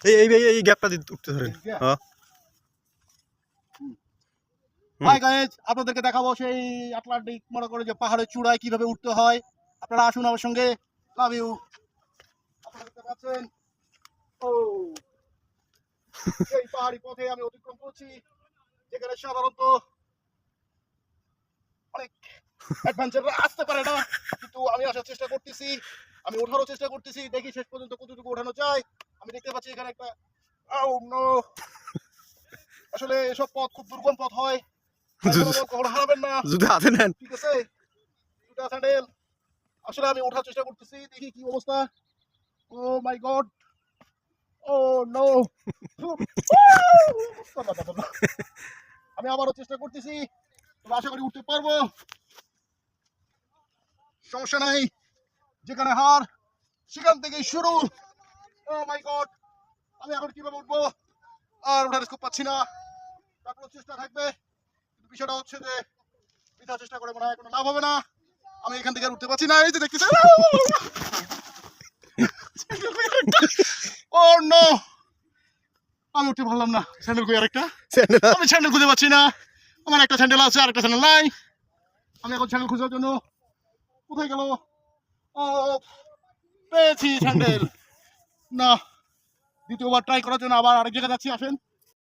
এই গ্যাপটা উঠতে ধরেন। হ্যাঁ হাই গাইস, আপনাদেরকে দেখাবো সেই আটলান্টিক মনে করে যে পাহাড়ের চূড়ায় কিভাবে উঠতে হয়। আপনারা আসুন আমার সঙ্গে। Love you. আপনারা দেখতে পাচ্ছেন ও এই পাহাড়ি পথে আমি অতিক্রম করছি, যেখানে সাধারণত অনেক অ্যাডভেঞ্চার আসতে পারে না, কিন্তু আমি আসার চেষ্টা করতেছি, আমি ওঠারও চেষ্টা করতেছি, দেখি শেষ পর্যন্ত কতটুকু ওঠানো যায়। আমি দেখতে পাচ্ছি এখানে একটা আসলে এসব পথ খুব দুর্গম পথ হয়, কখনো হারাবেন না। যদি হাতে নেন ঠিক আছে, জুতা স্যান্ডেল। আসলে আমি ওঠার চেষ্টা করতেছি, দেখি কি অবস্থা। ও মাই গড, ও নো। আমি আবারও চেষ্টা করতেছি, তবে আশা করি উঠতে পারবো, সমস্যা নাই। যেখানে হার সেখান থেকেই শুরু। ও মাই গড, আমি এখন কিভাবে উঠবো আর ওঠার স্কোপ পাচ্ছি না। তারপর চেষ্টা থাকবে, কিন্তু বিষয়টা হচ্ছে যে বৃথা চেষ্টা করে মনে হয় কোনো লাভ হবে না। আমি এখান থেকে আর উঠতে পারছি না। এই যে দেখতেছি, ও নো, আমি উঠতে পারলাম না। স্যান্ডেল কই আরেকটা? আমি স্যান্ডেল খুঁজে পাচ্ছি না। আমার একটা স্যান্ডেল আছে, আরেকটা স্যান্ডেল নাই। আমি এখন স্যান্ডেল খোঁজার জন্য কোথায় গেল? ও পেয়েছি স্যান্ডেল। না, দ্বিতীয়বার ট্রাই করার জন্য আবার আরেক জায়গায় যাচ্ছি। আসেন।